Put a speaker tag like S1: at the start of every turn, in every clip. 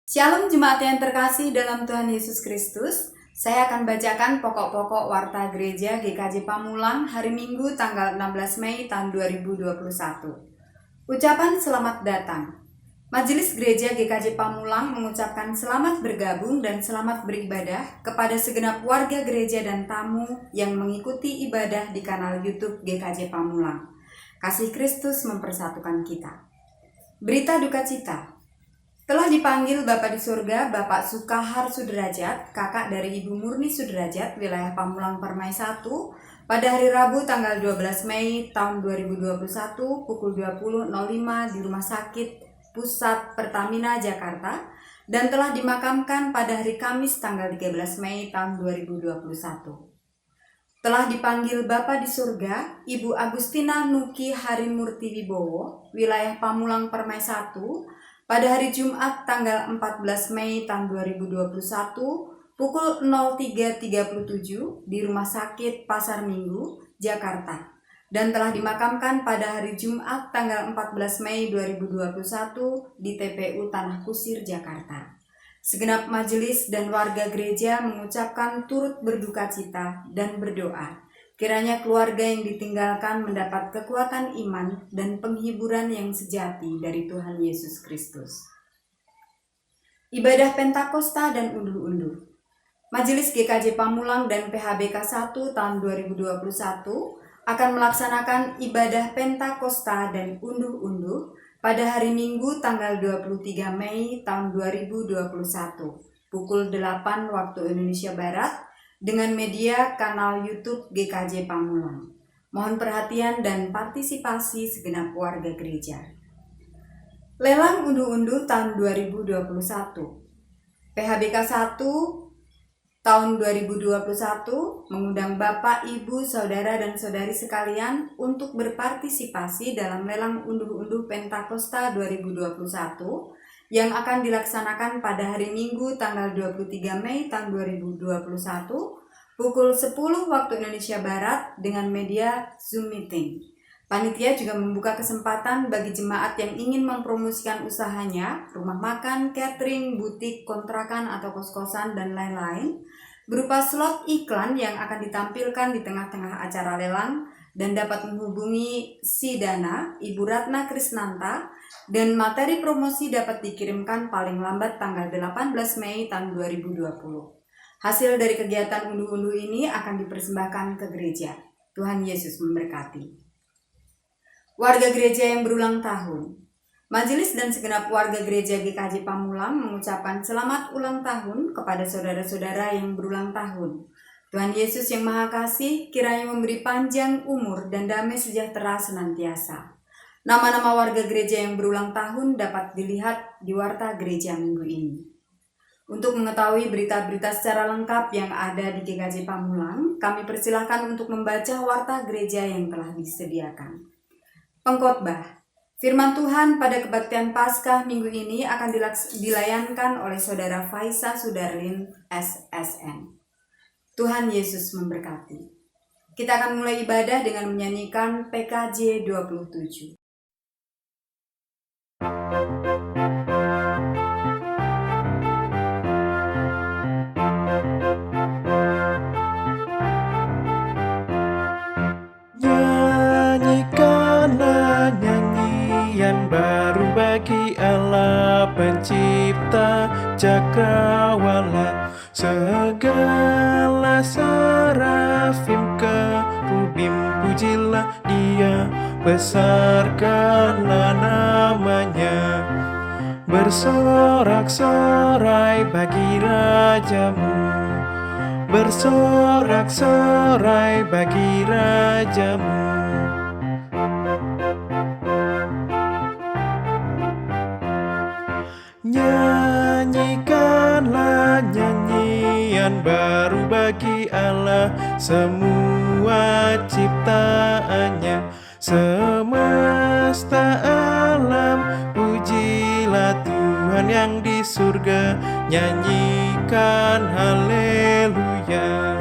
S1: Shalom jemaat yang terkasih dalam Tuhan Yesus Kristus. Saya akan bacakan pokok-pokok warta gereja GKJ Pamulang hari Minggu tanggal 16 Mei tahun 2021. Ucapan selamat datang. Majelis Gereja GKJ Pamulang mengucapkan selamat bergabung dan selamat beribadah kepada segenap warga gereja dan tamu yang mengikuti ibadah di kanal YouTube GKJ Pamulang. Kasih Kristus mempersatukan kita. Berita duka cita. Telah dipanggil Bapa di surga, Bapak Sukahar Sudrajat, kakak dari Ibu Murni Sudrajat, wilayah Pamulang Permai 1, pada hari Rabu tanggal 12 Mei tahun 2021 pukul 20.05 di Rumah Sakit Pusat Pertamina Jakarta, dan telah dimakamkan pada hari Kamis tanggal 13 Mei tahun 2021. Telah dipanggil Bapa di surga, Ibu Agustina Nuki Harimurti Wibowo, wilayah Pamulang Permai 1, pada hari Jumat tanggal 14 Mei tahun 2021 pukul 03.37 di Rumah Sakit Pasar Minggu, Jakarta, dan telah dimakamkan pada hari Jumat tanggal 14 Mei 2021 di TPU Tanah Kusir, Jakarta. Segenap majelis dan warga gereja mengucapkan turut berduka cita dan berdoa kiranya keluarga yang ditinggalkan mendapat kekuatan iman dan penghiburan yang sejati dari Tuhan Yesus Kristus. Ibadah Pentakosta dan unduh-unduh. Majelis GKJ Pamulang dan PHBK 1 tahun 2021 akan melaksanakan ibadah Pentakosta dan unduh-unduh pada hari Minggu tanggal 23 Mei tahun 2021 pukul 8 waktu Indonesia Barat dengan media kanal YouTube GKJ Pamulang. Mohon perhatian dan partisipasi segenap warga gereja. Lelang unduh-unduh tahun 2021. PHBK 1 tahun 2021 mengundang Bapak, Ibu, Saudara, dan Saudari sekalian untuk berpartisipasi dalam lelang unduh-unduh Pentakosta 2021 yang akan dilaksanakan pada hari Minggu tanggal 23 Mei tahun 2021 pukul 10 waktu Indonesia Barat dengan media Zoom Meeting. Panitia juga membuka kesempatan bagi jemaat yang ingin mempromosikan usahanya, rumah makan, catering, butik, kontrakan atau kos-kosan, dan lain-lain, berupa slot iklan yang akan ditampilkan di tengah-tengah acara lelang dan dapat menghubungi Si Dana, Ibu Ratna Krisnanta, dan materi promosi dapat dikirimkan paling lambat tanggal 18 Mei tahun 2020. Hasil dari kegiatan unduh-unduh ini akan dipersembahkan ke gereja. Tuhan Yesus memberkati. Warga gereja yang berulang tahun. Majelis dan segenap warga gereja GKJ Pamulang mengucapkan selamat ulang tahun kepada saudara-saudara yang berulang tahun. Tuhan Yesus yang Maha Kasih kiranya memberi panjang umur dan damai sejahtera senantiasa. Nama-nama warga gereja yang berulang tahun dapat dilihat di warta gereja minggu ini. Untuk mengetahui berita-berita secara lengkap yang ada di GKJ Pamulang, kami persilahkan untuk membaca warta gereja yang telah disediakan. Pengkhotbah. Firman Tuhan pada kebaktian Paskah minggu ini akan dilayankan oleh Saudara Faisa Sudarlin, SSN. Tuhan Yesus memberkati. Kita akan mulai ibadah dengan menyanyikan PKJ 27.
S2: Nyanyikanlah nyanyian baru bagi Allah pencipta cakrawala. Segala serafim kerubim pujilah Dia, besarkanlah namanya. Bersorak-sorai bagi Rajamu, bersorak-sorai bagi Rajamu. Nyanyikanlah nyanyian baru bagi Allah, semua ciptaannya, semesta alam. Pujilah Tuhan yang di surga, nyanyikan haleluya.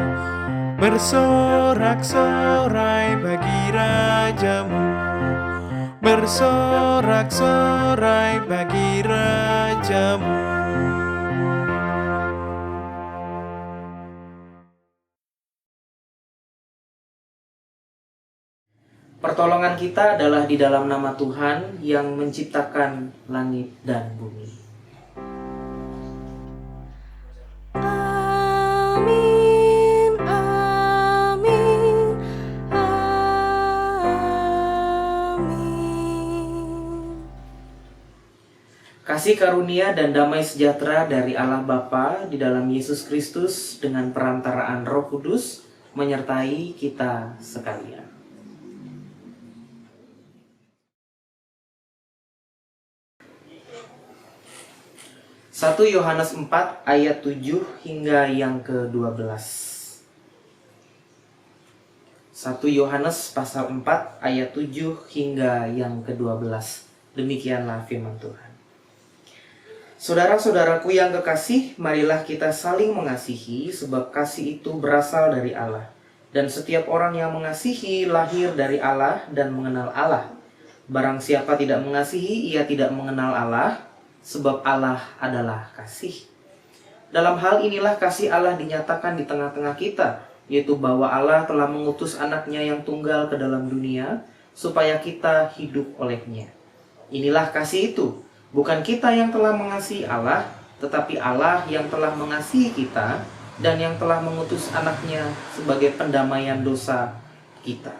S2: Bersorak-sorai bagi Rajamu, bersorak-sorai bagi Rajamu.
S3: Pertolongan kita adalah di dalam nama Tuhan yang menciptakan langit dan bumi.
S4: Amin, amin, amin.
S3: Kasih karunia dan damai sejahtera dari Allah Bapa di dalam Yesus Kristus dengan perantaraan Roh Kudus menyertai kita sekalian. Satu Yohanes 4 ayat 7 hingga yang ke-12. 1 Yohanes pasal 4 ayat 7 hingga yang ke-12. Demikianlah firman Tuhan. Saudara-saudaraku yang kekasih, marilah kita saling mengasihi, sebab kasih itu berasal dari Allah. Dan setiap orang yang mengasihi lahir dari Allah dan mengenal Allah. Barang siapa tidak mengasihi, ia tidak mengenal Allah, sebab Allah adalah kasih. Dalam hal inilah kasih Allah dinyatakan di tengah-tengah kita, yaitu bahwa Allah telah mengutus anaknya yang tunggal ke dalam dunia, supaya kita hidup olehnya. Inilah kasih itu, bukan kita yang telah mengasihi Allah, tetapi Allah yang telah mengasihi kita, dan yang telah mengutus anaknya sebagai pendamaian dosa kita.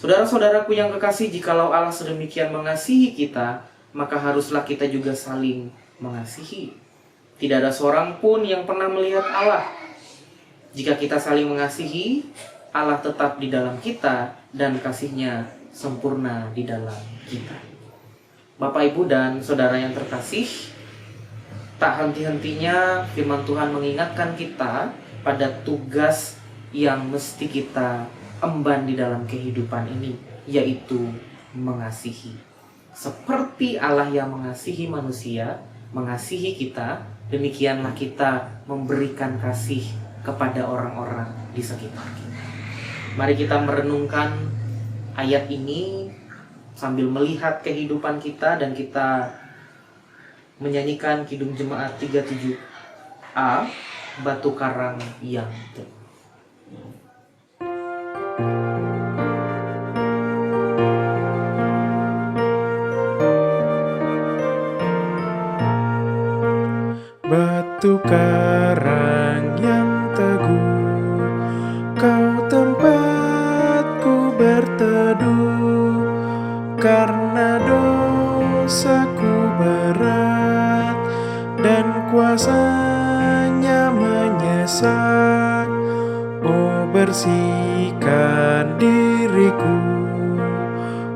S3: Saudara-saudaraku yang kekasih, jikalau Allah sedemikian mengasihi kita, maka haruslah kita juga saling mengasihi. Tidak ada seorang pun yang pernah melihat Allah. Jika kita saling mengasihi, Allah tetap di dalam kita dan kasih-Nya sempurna di dalam kita. Bapak, Ibu, dan Saudara yang terkasih, tak henti-hentinya firman Tuhan mengingatkan kita pada tugas yang mesti kita emban di dalam kehidupan ini, yaitu mengasihi. Seperti Allah yang mengasihi manusia, mengasihi kita, demikianlah kita memberikan kasih kepada orang-orang di sekitar kita. Mari kita merenungkan ayat ini sambil melihat kehidupan kita, dan kita menyanyikan Kidung Jemaat 37A, Batu Karang yang Teguh.
S2: Batu karang yang teguh, kau tempatku berteduh, karena dosaku berat dan kuasanya menyesak. Oh, bersihkan diriku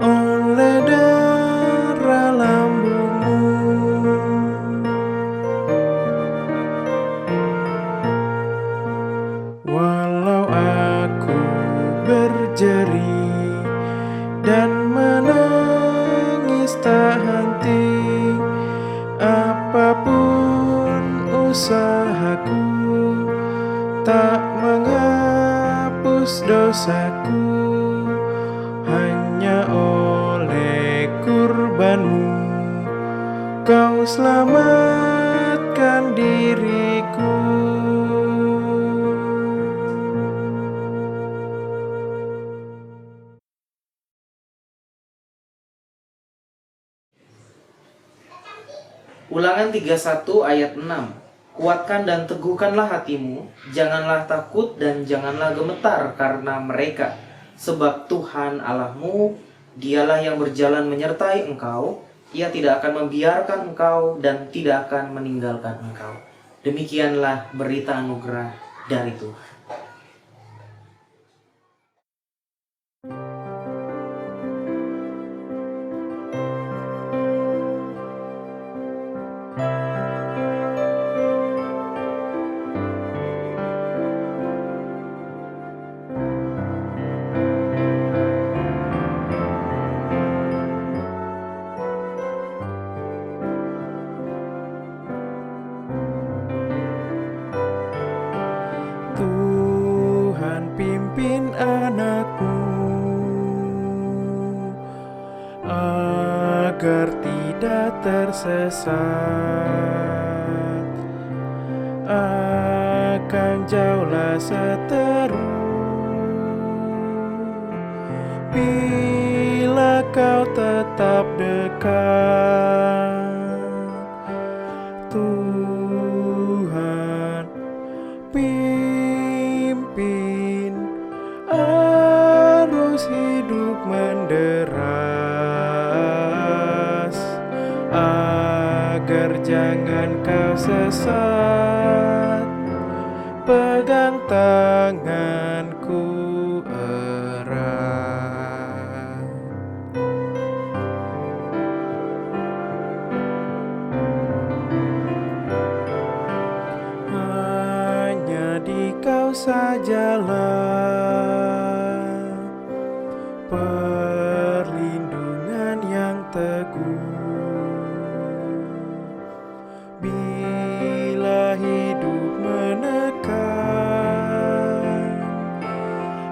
S2: oleh darah lambungmu. Walau aku berjerih dan menangis tak henti, apapun usahaku tak menghapus dosaku. Hanya oleh kurbanmu kau selamatkan diriku.
S3: Ulangan 31 ayat 6. Kuatkan dan teguhkanlah hatimu, janganlah takut dan janganlah gemetar karena mereka. Sebab Tuhan Allahmu, dialah yang berjalan menyertai engkau, ia tidak akan membiarkan engkau dan tidak akan meninggalkan engkau. Demikianlah berita anugerah dari Tuhan.
S2: Tuhan pimpin anakmu agar tidak tersesat, akan jauhlah seteru bila kau tetap dekat. Tuhan pimpin arus hidup menderas, agar jangan kau sesat. Pegang tanganku erat. Hanya di kau sajalah perlindungan yang teguh. Bila hidup menekan,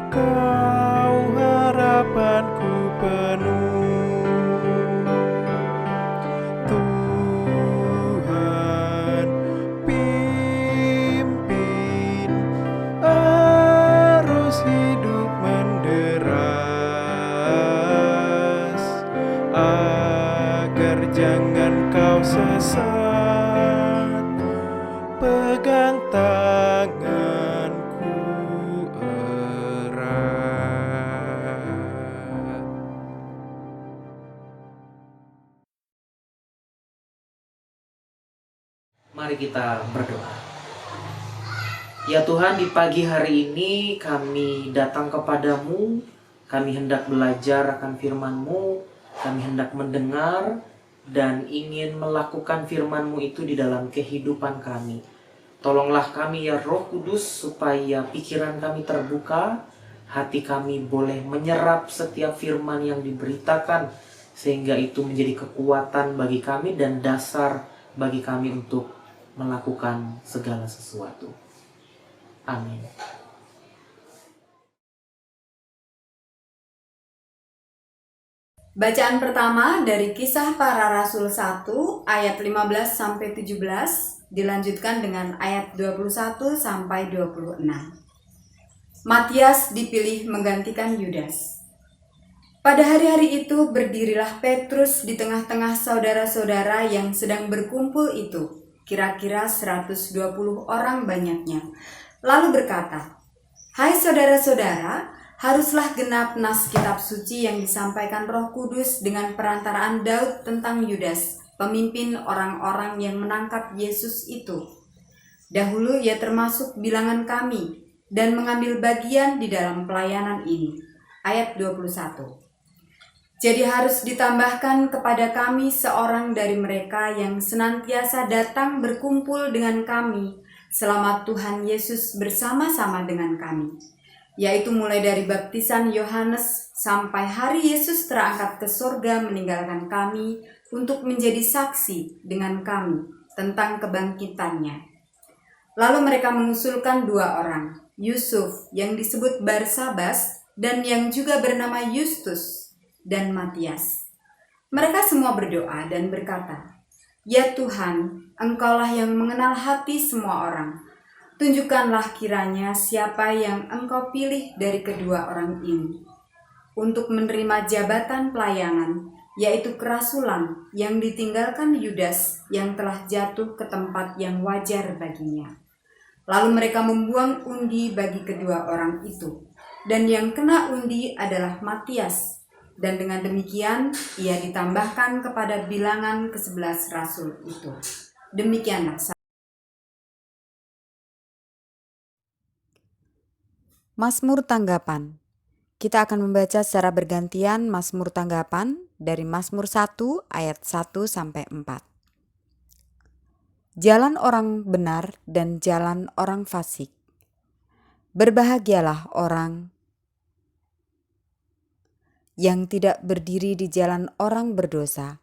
S2: kau harapanku penuh. Tuhan pimpin arus hidup menderas, agar jangan kau sesat. Pegang tanganku erat.
S3: Mari kita berdoa. Ya Tuhan, di pagi hari ini kami datang kepadamu. Kami hendak belajar akan firman-Mu. Kami hendak mendengar dan ingin melakukan firman-Mu itu di dalam kehidupan kami. Tolonglah kami ya Roh Kudus supaya pikiran kami terbuka, hati kami boleh menyerap setiap firman yang diberitakan, sehingga itu menjadi kekuatan bagi kami dan dasar bagi kami untuk melakukan segala sesuatu. Amin.
S1: Bacaan pertama dari Kisah Para Rasul 1 ayat 15 sampai 17 dilanjutkan dengan ayat 21 sampai 26. Matias dipilih menggantikan Yudas. Pada hari-hari itu berdirilah Petrus di tengah-tengah saudara-saudara yang sedang berkumpul itu, kira-kira 120 orang banyaknya. Lalu berkata, "Hai saudara-saudara, haruslah genap nas kitab suci yang disampaikan Roh Kudus dengan perantaraan Daud tentang Yudas, pemimpin orang-orang yang menangkap Yesus itu. Dahulu ia termasuk bilangan kami dan mengambil bagian di dalam pelayanan ini." Ayat 21. Jadi harus ditambahkan kepada kami seorang dari mereka yang senantiasa datang berkumpul dengan kami selama Tuhan Yesus bersama-sama dengan kami, yaitu mulai dari baptisan Yohanes sampai hari Yesus terangkat ke surga meninggalkan kami untuk menjadi saksi dengan kami tentang kebangkitannya. Lalu mereka mengusulkan 2 orang, Yusuf yang disebut Barsabas dan yang juga bernama Justus, dan Matias. Mereka semua berdoa dan berkata, "Ya Tuhan, Engkaulah yang mengenal hati semua orang. Tunjukkanlah kiranya siapa yang Engkau pilih dari kedua orang ini untuk menerima jabatan pelayanan, yaitu kerasulan yang ditinggalkan Yudas yang telah jatuh ke tempat yang wajar baginya." Lalu mereka membuang undi bagi kedua orang itu, dan yang kena undi adalah Matias. Dan dengan demikian ia ditambahkan kepada bilangan ke-11 rasul itu. Demikianlah.
S5: Mazmur Tanggapan. Kita akan membaca secara bergantian Mazmur Tanggapan dari Mazmur 1 ayat 1 sampai 4. Jalan orang benar dan jalan orang fasik. Berbahagialah orang yang tidak berdiri di jalan orang berdosa,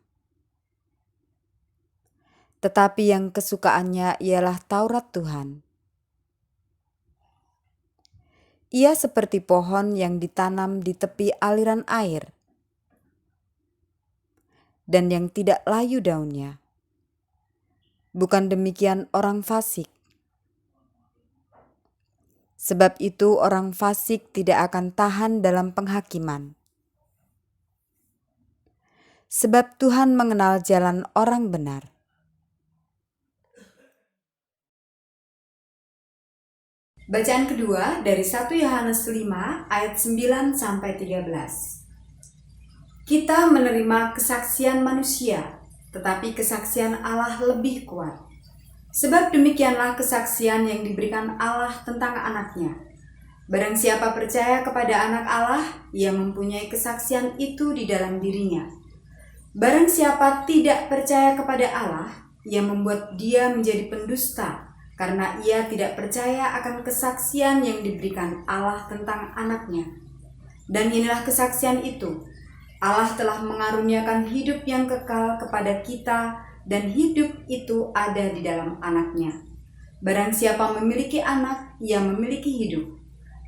S5: tetapi yang kesukaannya ialah Taurat Tuhan. Ia seperti pohon yang ditanam di tepi aliran air, dan yang tidak layu daunnya. Bukan demikian orang fasik. Sebab itu orang fasik tidak akan tahan dalam penghakiman. Sebab Tuhan mengenal jalan orang benar.
S1: Bacaan kedua dari 1 Yohanes 5 ayat 9 sampai 13. Kita menerima kesaksian manusia, tetapi kesaksian Allah lebih kuat. Sebab demikianlah kesaksian yang diberikan Allah tentang anaknya. Barang siapa percaya kepada anak Allah, ia mempunyai kesaksian itu di dalam dirinya. Barang siapa tidak percaya kepada Allah, ia membuat dia menjadi pendusta, karena ia tidak percaya akan kesaksian yang diberikan Allah tentang anaknya. Dan inilah kesaksian itu, Allah telah mengaruniakan hidup yang kekal kepada kita, dan hidup itu ada di dalam anaknya. Barang siapa memiliki anak, ia memiliki hidup.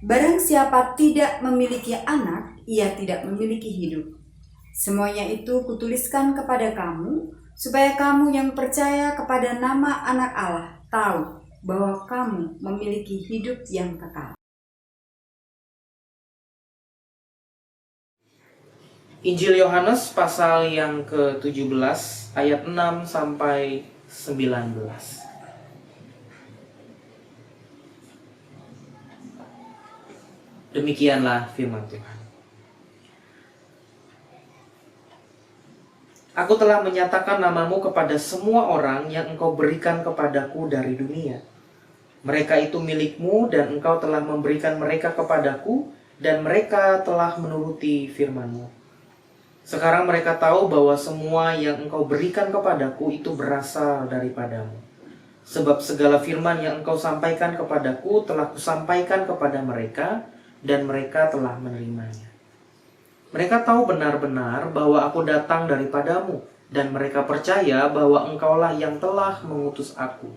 S1: Barang siapa tidak memiliki anak, ia tidak memiliki hidup. Semuanya itu kutuliskan kepada kamu, supaya kamu yang percaya kepada nama anak Allah tahu bahwa kamu memiliki hidup yang kekal.
S3: Injil Yohanes pasal yang ke-17 ayat 6 sampai 19. Demikianlah firman Tuhan. Aku telah menyatakan namamu kepada semua orang yang engkau berikan kepadaku dari dunia. Mereka itu milikmu dan engkau telah memberikan mereka kepadaku dan mereka telah menuruti firman-Mu. Sekarang mereka tahu bahwa semua yang Engkau berikan kepadaku itu berasal daripadamu. Sebab segala firman yang Engkau sampaikan kepadaku telah kusampaikan kepada mereka, dan mereka telah menerimanya. Mereka tahu benar-benar bahwa aku datang daripadamu, dan mereka percaya bahwa Engkaulah yang telah mengutus aku.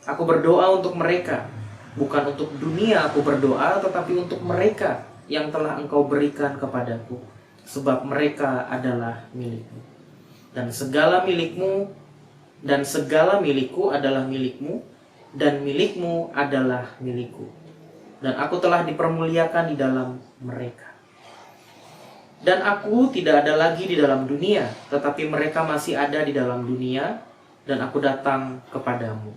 S3: Aku berdoa untuk mereka, bukan untuk dunia aku berdoa, tetapi untuk mereka yang telah Engkau berikan kepadaku, sebab mereka adalah milikmu. Dan segala milikmu, dan segala milikku adalah milikmu, dan milikmu adalah milikku. Dan aku telah dipermuliakan di dalam mereka. Dan aku tidak ada lagi di dalam dunia, tetapi mereka masih ada di dalam dunia, dan aku datang kepadamu.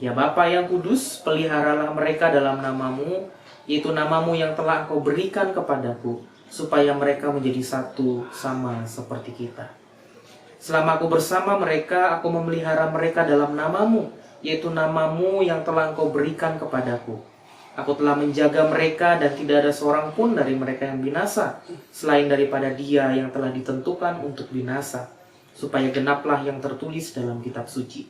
S3: Ya Bapa yang kudus, peliharalah mereka dalam namamu, yaitu namamu yang telah Engkau berikan kepadaku, supaya mereka menjadi satu sama seperti kita. Selama aku bersama mereka, aku memelihara mereka dalam namamu, yaitu namamu yang telah Engkau berikan kepadaku. Aku telah menjaga mereka dan tidak ada seorang pun dari mereka yang binasa, selain daripada dia yang telah ditentukan untuk binasa, supaya genaplah yang tertulis dalam kitab suci.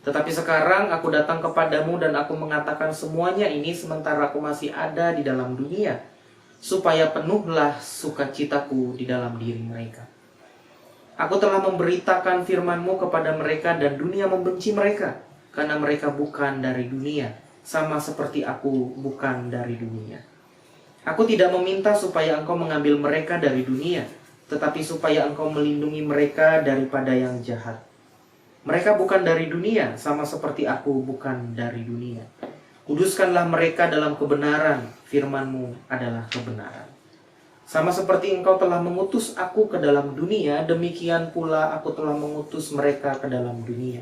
S3: Tetapi sekarang aku datang kepadamu dan aku mengatakan semuanya ini sementara aku masih ada di dalam dunia, supaya penuhlah sukacitaku di dalam diri mereka. Aku telah memberitakan firman-Mu kepada mereka dan dunia membenci mereka, karena mereka bukan dari dunia, sama seperti aku bukan dari dunia. Aku tidak meminta supaya Engkau mengambil mereka dari dunia, tetapi supaya Engkau melindungi mereka daripada yang jahat. Mereka bukan dari dunia, sama seperti aku bukan dari dunia. Kuduskanlah mereka dalam kebenaran, firman-Mu adalah kebenaran. Sama seperti Engkau telah mengutus aku ke dalam dunia, demikian pula aku telah mengutus mereka ke dalam dunia.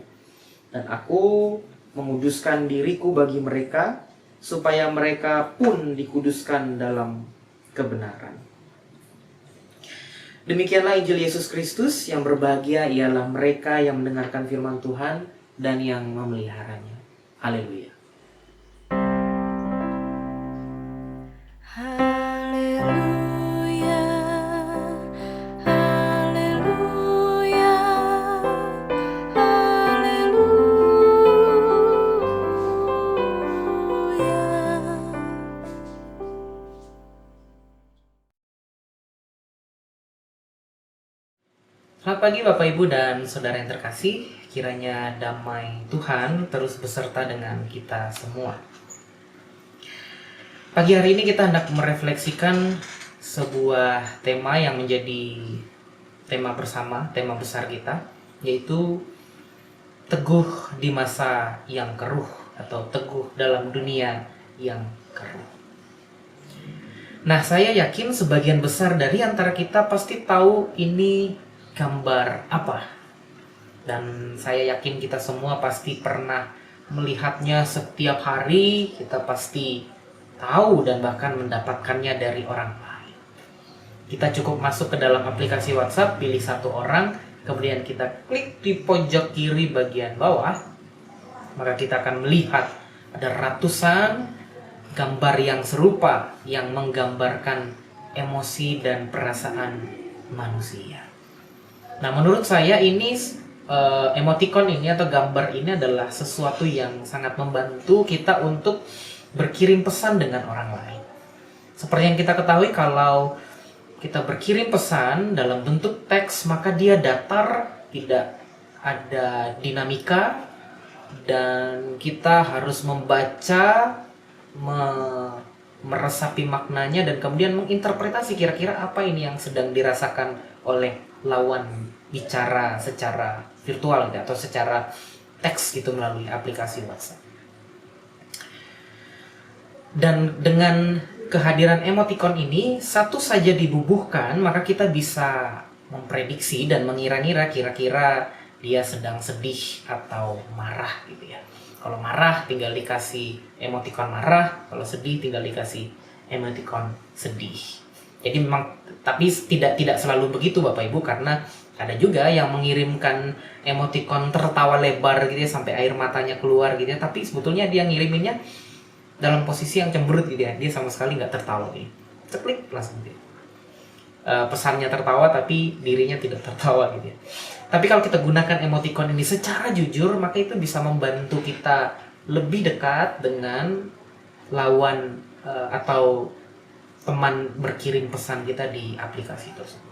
S3: Dan aku menguduskan diriku bagi mereka, supaya mereka pun dikuduskan dalam kebenaran. Demikianlah Injil Yesus Kristus. Yang berbahagia ialah mereka yang mendengarkan firman Tuhan dan yang memeliharanya. Haleluya.
S4: Haleluya, haleluya, haleluya.
S3: Selamat pagi Bapak Ibu dan Saudara yang terkasih. Kiranya damai Tuhan terus beserta dengan kita semua. Pagi hari ini kita hendak merefleksikan sebuah tema yang menjadi tema bersama, tema besar kita, yaitu teguh di masa yang keruh atau teguh dalam dunia yang keruh. Nah, saya yakin sebagian besar dari antara kita pasti tahu ini gambar apa. Dan saya yakin kita semua pasti pernah melihatnya setiap hari, kita pasti tahu dan bahkan mendapatkannya dari orang lain. Kita cukup masuk ke dalam aplikasi WhatsApp, pilih satu orang, kemudian kita klik di pojok kiri bagian bawah, maka kita akan melihat ada ratusan gambar yang serupa yang menggambarkan emosi dan perasaan manusia. Nah, menurut saya ini emoticon ini atau gambar ini adalah sesuatu yang sangat membantu kita untuk berkirim pesan dengan orang lain. Seperti yang kita ketahui, kalau kita berkirim pesan dalam bentuk teks, maka dia datar, tidak ada dinamika, dan kita harus membaca, meresapi maknanya, dan kemudian menginterpretasi kira-kira apa ini yang sedang dirasakan oleh lawan bicara secara virtual gitu, atau secara teks gitu melalui aplikasi WhatsApp. Dan dengan kehadiran emoticon ini, satu saja dibubuhkan, maka kita bisa memprediksi dan mengira-ngira kira-kira dia sedang sedih atau marah gitu ya. Kalau marah tinggal dikasih emoticon marah, kalau sedih tinggal dikasih emoticon sedih. Jadi memang, tapi tidak selalu begitu Bapak Ibu, karena ada juga yang mengirimkan emoticon tertawa lebar gitu ya, sampai air matanya keluar gitu ya, tapi sebetulnya dia ngiriminnya dalam posisi yang cemberut gitu ya, dia sama sekali nggak tertawa gitu. Ceklik langsung gitu. pesannya tertawa tapi dirinya tidak tertawa gitu ya. Tapi kalau kita gunakan emoticon ini secara jujur, maka itu bisa membantu kita lebih dekat dengan lawan atau teman berkirim pesan kita di aplikasi tersebut.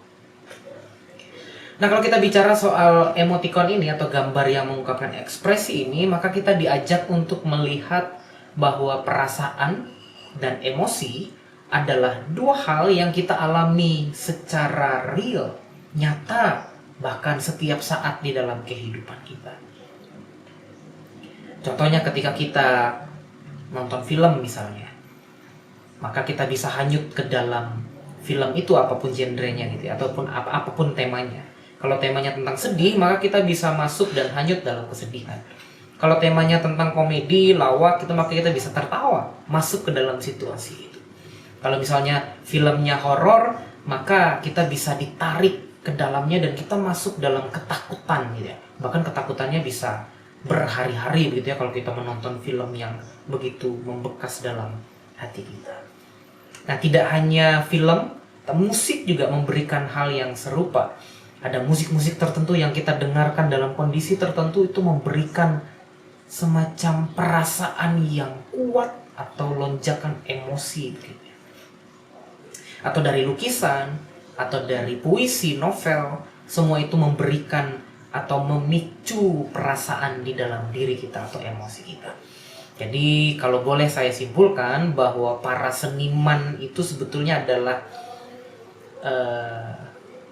S3: Nah, kalau kita bicara soal emoticon ini atau gambar yang mengungkapkan ekspresi ini, maka kita diajak untuk melihat bahwa perasaan dan emosi adalah dua hal yang kita alami secara real, nyata, bahkan setiap saat di dalam kehidupan kita. Contohnya ketika kita nonton film misalnya, maka kita bisa hanyut ke dalam film itu apapun genrenya gitu ya, ataupun apapun temanya. Kalau temanya tentang sedih, maka kita bisa masuk dan hanyut dalam kesedihan. Kalau temanya tentang komedi, lawak, maka kita bisa tertawa, masuk ke dalam situasi itu. Kalau misalnya filmnya horor, maka kita bisa ditarik ke dalamnya dan kita masuk dalam ketakutan gitu ya. Bahkan ketakutannya bisa berhari-hari begitu ya kalau kita menonton film yang begitu membekas dalam hati kita. Nah, tidak hanya film, musik juga memberikan hal yang serupa. Ada musik-musik tertentu yang kita dengarkan dalam kondisi tertentu itu memberikan semacam perasaan yang kuat atau lonjakan emosi gitu. Atau dari lukisan, atau dari puisi, novel, semua itu memberikan atau memicu perasaan di dalam diri kita atau emosi kita. Jadi kalau boleh saya simpulkan bahwa para seniman itu sebetulnya adalah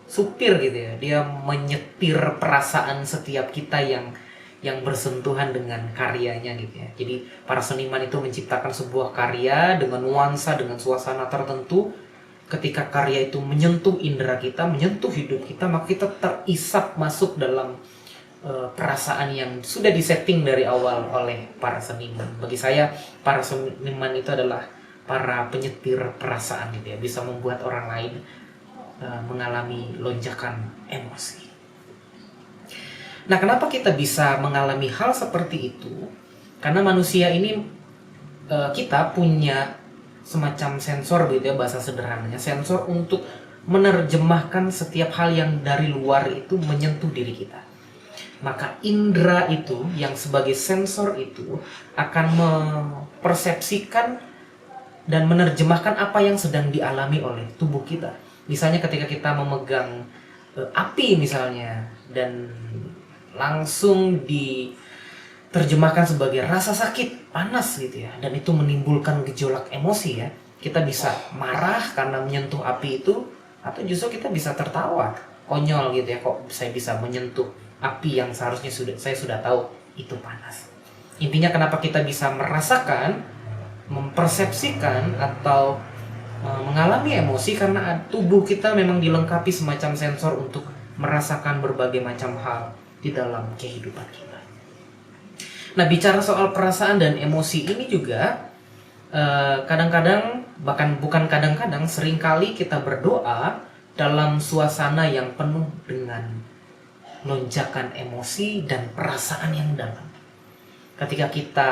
S3: supir gitu ya. Dia menyetir perasaan setiap kita yang bersentuhan dengan karyanya gitu ya. Jadi para seniman itu menciptakan sebuah karya dengan nuansa, dengan suasana tertentu. Ketika karya itu menyentuh indera kita, menyentuh hidup kita, maka kita terisap masuk dalam perasaan yang sudah disetting dari awal oleh para seniman. Bagi saya, para seniman itu adalah para penyetir perasaan gitu ya, bisa membuat orang lain mengalami lonjakan emosi. Nah, kenapa kita bisa mengalami hal seperti itu? Karena manusia ini kita punya semacam sensor gitu ya, bahasa sederhananya, sensor untuk menerjemahkan setiap hal yang dari luar itu menyentuh diri kita. Maka indera itu yang sebagai sensor itu akan mempersepsikan dan menerjemahkan apa yang sedang dialami oleh tubuh kita. Misalnya ketika kita memegang api misalnya dan langsung diterjemahkan sebagai rasa sakit, panas gitu ya, dan itu menimbulkan gejolak emosi ya. Kita bisa marah karena menyentuh api itu, atau justru kita bisa tertawa, konyol gitu ya, kok saya bisa menyentuh api yang seharusnya saya sudah tahu itu panas. Intinya kenapa kita bisa merasakan, mempersepsikan atau mengalami emosi, karena tubuh kita memang dilengkapi semacam sensor untuk merasakan berbagai macam hal di dalam kehidupan kita. Nah, bicara soal perasaan dan emosi ini juga kadang-kadang, bahkan bukan kadang-kadang, seringkali kita berdoa dalam suasana yang penuh dengan lonjakan emosi dan perasaan yang dalam. Ketika kita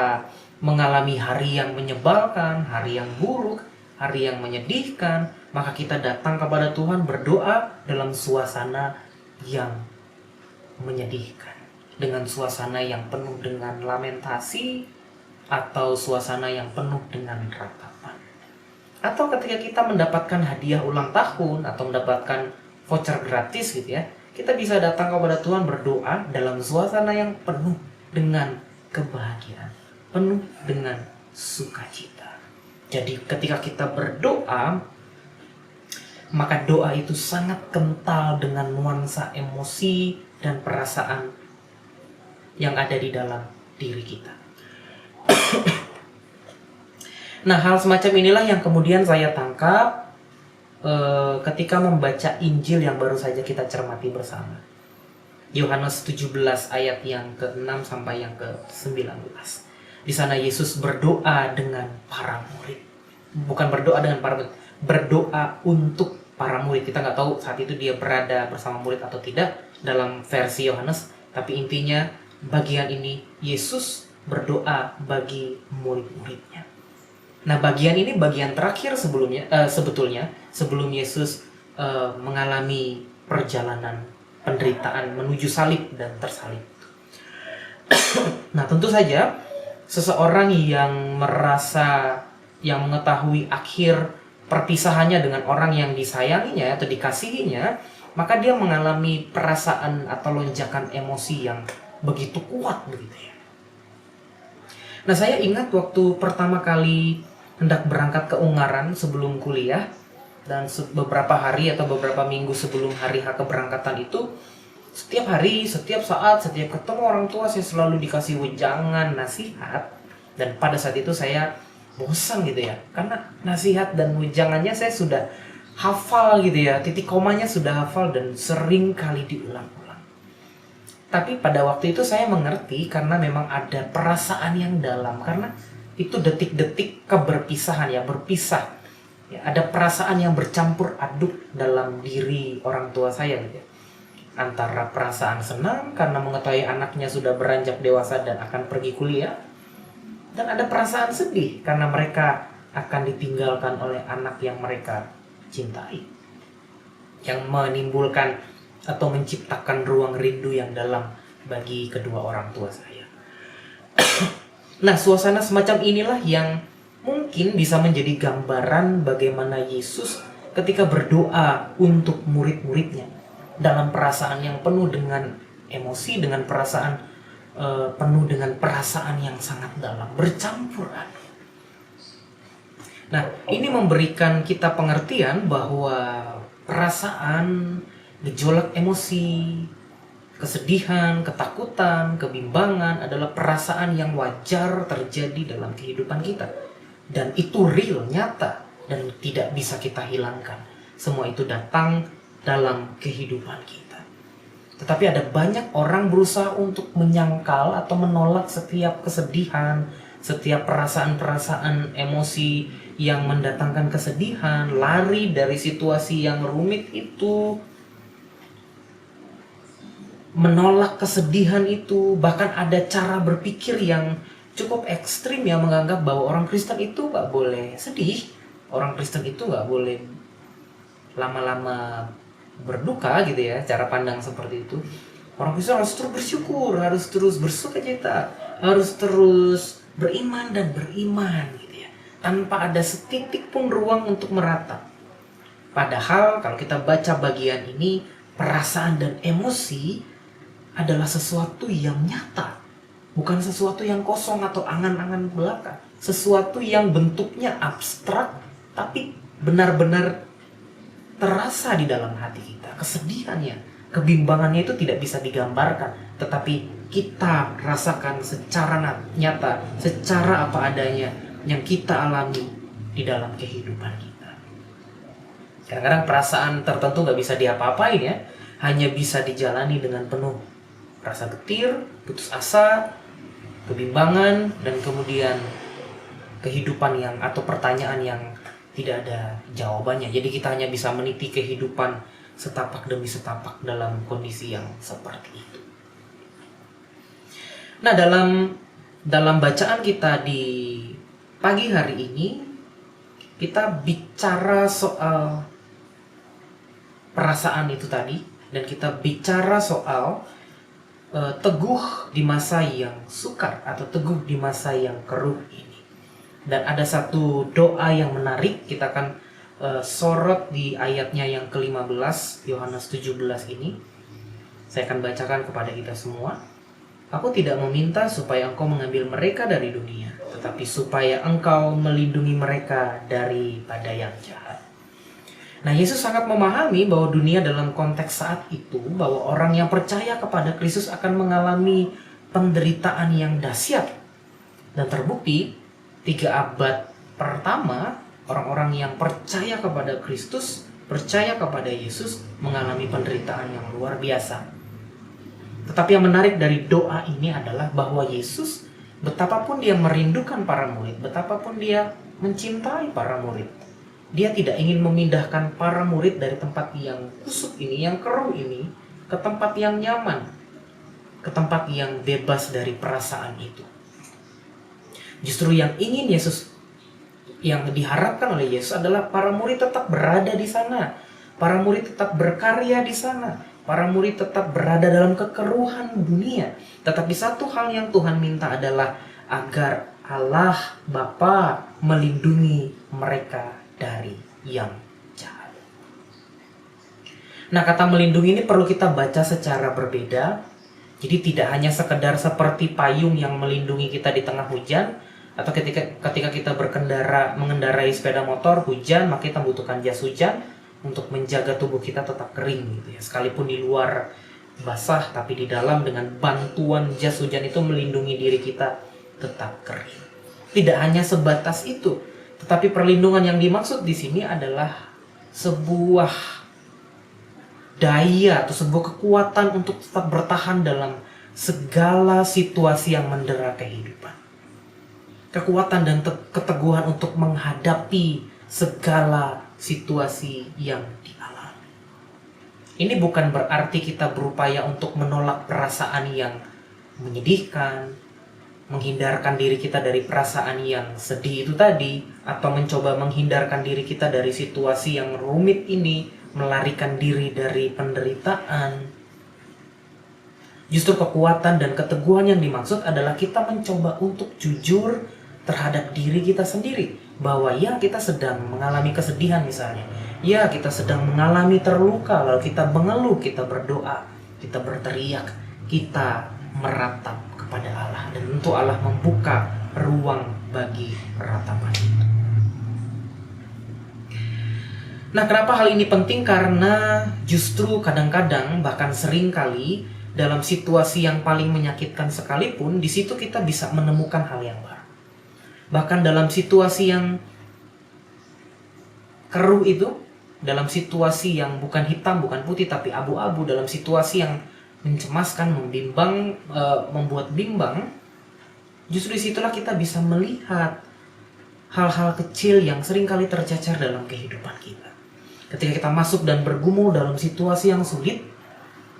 S3: mengalami hari yang menyebalkan, hari yang buruk, hari yang menyedihkan, maka kita datang kepada Tuhan berdoa dalam suasana yang menyedihkan, dengan suasana yang penuh dengan lamentasi, atau suasana yang penuh dengan ratapan. Atau ketika kita mendapatkan hadiah ulang tahun atau mendapatkan voucher gratis gitu ya, kita bisa datang kepada Tuhan berdoa dalam suasana yang penuh dengan kebahagiaan, penuh dengan sukacita. Jadi ketika kita berdoa, maka doa itu sangat kental dengan nuansa emosi dan perasaan yang ada di dalam diri kita. Nah, hal semacam inilah yang kemudian saya tangkap ketika membaca Injil yang baru saja kita cermati bersama. Yohanes 17 ayat yang ke-6 sampai yang ke-19. Di sana Yesus berdoa dengan para murid. Bukan berdoa dengan para murid, berdoa untuk para murid. Kita nggak tahu saat itu dia berada bersama murid atau tidak dalam versi Yohanes, tapi intinya bagian ini Yesus berdoa bagi murid-muridnya. Nah, bagian ini bagian terakhir sebelumnya sebetulnya sebelum Yesus mengalami perjalanan penderitaan menuju salib dan tersalib. Nah, tentu saja seseorang yang mengetahui akhir perpisahannya dengan orang yang disayanginya atau dikasihinya, maka dia mengalami perasaan atau lonjakan emosi yang begitu kuat begitu ya. Nah, saya ingat waktu pertama kali hendak berangkat ke Ungaran sebelum kuliah, dan beberapa hari atau beberapa minggu sebelum hari H keberangkatan itu, setiap hari, setiap saat, setiap ketemu orang tua saya selalu dikasih wejangan, nasihat. Dan pada saat itu saya bosan gitu ya, karena nasihat dan wejangannya saya sudah hafal gitu ya, titik komanya sudah hafal dan sering kali diulang-ulang. Tapi pada waktu itu saya mengerti karena memang ada perasaan yang dalam, karena itu detik-detik keberpisahan ya, berpisah ya, ada perasaan yang bercampur aduk dalam diri orang tua saya gitu ya. Antara perasaan senang karena mengetahui anaknya sudah beranjak dewasa dan akan pergi kuliah, dan ada perasaan sedih karena mereka akan ditinggalkan oleh anak yang mereka cintai, yang menimbulkan atau menciptakan ruang rindu yang dalam bagi kedua orang tua saya. Nah, suasana semacam inilah yang mungkin bisa menjadi gambaran bagaimana Yesus ketika berdoa untuk murid-muridnya dalam perasaan yang penuh dengan emosi, dengan perasaan penuh dengan perasaan yang sangat dalam, bercampur aduk. Nah, ini memberikan kita pengertian bahwa perasaan, gejolak emosi, kesedihan, ketakutan, kebimbangan adalah perasaan yang wajar terjadi dalam kehidupan kita. Dan itu real, nyata, dan tidak bisa kita hilangkan. Semua itu datang dalam kehidupan kita. Tetapi ada banyak orang berusaha untuk menyangkal atau menolak setiap kesedihan, setiap perasaan-perasaan emosi yang mendatangkan kesedihan, lari dari situasi yang rumit itu, menolak kesedihan itu. Bahkan ada cara berpikir yang cukup ekstrim yang menganggap bahwa orang Kristen itu gak boleh sedih, orang Kristen itu gak boleh lama-lama berduka gitu ya, cara pandang seperti itu. Orang Kristen harus terus bersyukur, harus terus bersukacita, harus terus beriman dan beriman gitu ya, tanpa ada setitik pun ruang untuk meratap. Padahal kalau kita baca bagian ini, perasaan dan emosi adalah sesuatu yang nyata, bukan sesuatu yang kosong atau angan-angan belaka, sesuatu yang bentuknya abstrak tapi benar-benar terasa di dalam hati kita. Kesedihannya, kebimbangannya itu tidak bisa digambarkan, tetapi kita rasakan secara nyata, secara apa adanya yang kita alami di dalam kehidupan kita. Kadang-kadang perasaan tertentu gak bisa diapa-apain ya, hanya bisa dijalani dengan penuh rasa getir, putus asa, kebimbangan, dan kemudian kehidupan yang atau pertanyaan yang tidak ada jawabannya. Jadi kita hanya bisa meniti kehidupan setapak demi setapak dalam kondisi yang seperti itu. Nah, dalam bacaan kita di pagi hari ini, kita bicara soal perasaan itu tadi, dan kita bicara soal teguh di masa yang sukar atau teguh di masa yang keruh ini. Dan ada satu doa yang menarik, kita akan sorot di ayatnya yang ke-15, Yohanes 17 ini. Saya akan bacakan kepada kita semua. Aku tidak meminta supaya engkau mengambil mereka dari dunia, tetapi supaya engkau melindungi mereka daripada yang jahat. Nah, Yesus sangat memahami bahwa dunia dalam konteks saat itu, bahwa orang yang percaya kepada Kristus akan mengalami penderitaan yang dahsyat. Dan terbukti, 3 abad pertama, orang-orang yang percaya kepada Kristus, percaya kepada Yesus, mengalami penderitaan yang luar biasa. Tetapi yang menarik dari doa ini adalah bahwa Yesus, betapapun dia merindukan para murid, betapapun dia mencintai para murid, dia tidak ingin memindahkan para murid dari tempat yang kusut ini, yang keruh ini, ke tempat yang nyaman, ke tempat yang bebas dari perasaan itu. Justru yang ingin Yesus, yang diharapkan oleh Yesus adalah para murid tetap berada di sana, Para murid tetap berkarya di sana. Para murid tetap berada dalam kekeruhan dunia. Tetapi satu hal yang Tuhan minta adalah agar Allah Bapa melindungi mereka dari yang jahat. Nah, kata melindungi ini perlu kita baca secara berbeda. Jadi tidak hanya sekedar seperti payung yang melindungi kita di tengah hujan, atau ketika kita mengendarai sepeda motor hujan, maka kita membutuhkan jas hujan untuk menjaga tubuh kita tetap kering gitu ya. Sekalipun di luar basah, tapi di dalam dengan bantuan jas hujan itu melindungi diri kita tetap kering. Tidak hanya sebatas itu, tetapi perlindungan yang dimaksud di sini adalah sebuah daya atau sebuah kekuatan untuk tetap bertahan dalam segala situasi yang mendera kehidupan. Kekuatan dan keteguhan untuk menghadapi segala situasi yang dialami. Ini bukan berarti kita berupaya untuk menolak perasaan yang menyedihkan, menghindarkan diri kita dari perasaan yang sedih itu tadi, atau mencoba menghindarkan diri kita dari situasi yang rumit ini, melarikan diri dari penderitaan. Justru kekuatan dan keteguhan yang dimaksud adalah kita mencoba untuk jujur terhadap diri kita sendiri, bahwa ya kita sedang mengalami kesedihan misalnya, ya kita sedang mengalami terluka, lalu kita mengeluh, kita berdoa, kita berteriak, kita meratap kepada Allah, dan tentu Allah membuka ruang bagi ratapan itu. Nah, kenapa hal ini penting? Karena justru kadang-kadang, bahkan sering kali, dalam situasi yang paling menyakitkan sekalipun, di situ kita bisa menemukan hal yang baru. Bahkan dalam situasi yang keruh itu, dalam situasi yang bukan hitam, bukan putih, tapi abu-abu, dalam situasi yang mencemaskan, membimbang, membuat bimbang, justru disitulah kita bisa melihat hal-hal kecil yang seringkali tercecer dalam kehidupan kita. Ketika kita masuk dan bergumul dalam situasi yang sulit,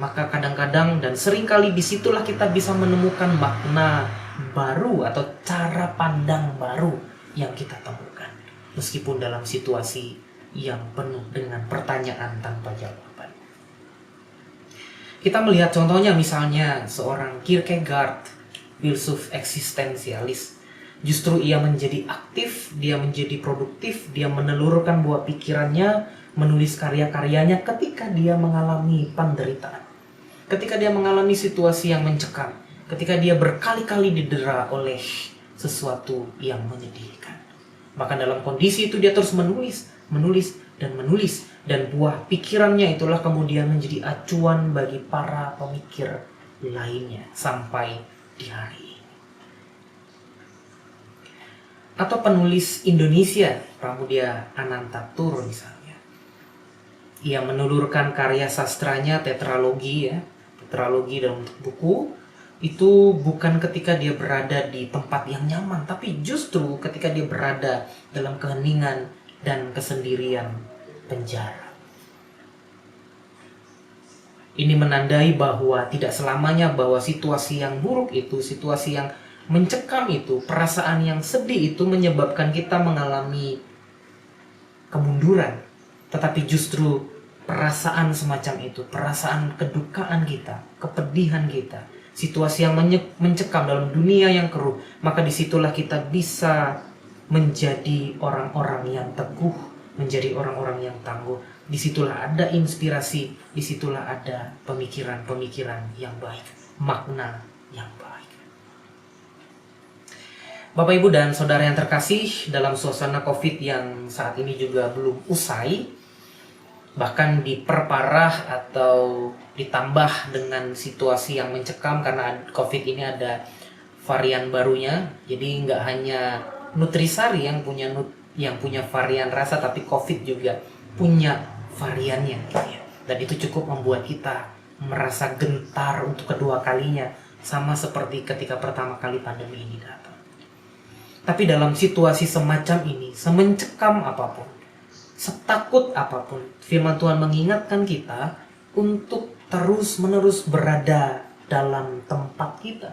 S3: maka kadang-kadang dan seringkali disitulah kita bisa menemukan makna baru atau cara pandang baru yang kita temukan. Meskipun dalam situasi yang penuh dengan pertanyaan tanpa jawaban. Kita melihat contohnya misalnya seorang Kierkegaard, filsuf eksistensialis. Justru ia menjadi aktif, dia menjadi produktif, dia menelurkan buah pikirannya, menulis karya-karyanya ketika dia mengalami penderitaan. Ketika dia mengalami situasi yang mencekam, ketika dia berkali-kali didera oleh sesuatu yang menyedihkan. Bahkan dalam kondisi itu dia terus menulis, dan buah pikirannya itulah kemudian menjadi acuan bagi para pemikir lainnya sampai di hari ini. Atau penulis Indonesia, Pramudia Anantatur misalnya. Ia menelurkan karya sastranya tetralogi dalam bentuk buku, itu bukan ketika dia berada di tempat yang nyaman, tapi justru ketika dia berada dalam keheningan dan kesendirian penjara. Ini menandai bahwa tidak selamanya bahwa situasi yang buruk itu, situasi yang mencekam itu, perasaan yang sedih itu menyebabkan kita mengalami kemunduran. Tetapi justru perasaan semacam itu, perasaan kedukaan kita, kepedihan kita, situasi yang mencekam dalam dunia yang keruh, maka disitulah kita bisa menjadi orang-orang yang teguh, menjadi orang-orang yang tangguh. Disitulah ada inspirasi, disitulah ada pemikiran-pemikiran yang baik, makna yang baik. Bapak, Ibu, dan Saudara yang terkasih, dalam suasana COVID yang saat ini juga belum usai, bahkan diperparah atau ditambah dengan situasi yang mencekam karena COVID ini ada varian barunya. Jadi nggak hanya Nutrisari yang punya varian rasa, tapi COVID juga punya variannya gitu ya. Dan itu cukup membuat kita merasa gentar untuk kedua kalinya, sama seperti ketika pertama kali pandemi ini datang. Tapi dalam situasi semacam ini, semencekam apapun, setakut apapun, firman Tuhan mengingatkan kita untuk terus-menerus berada dalam tempat kita.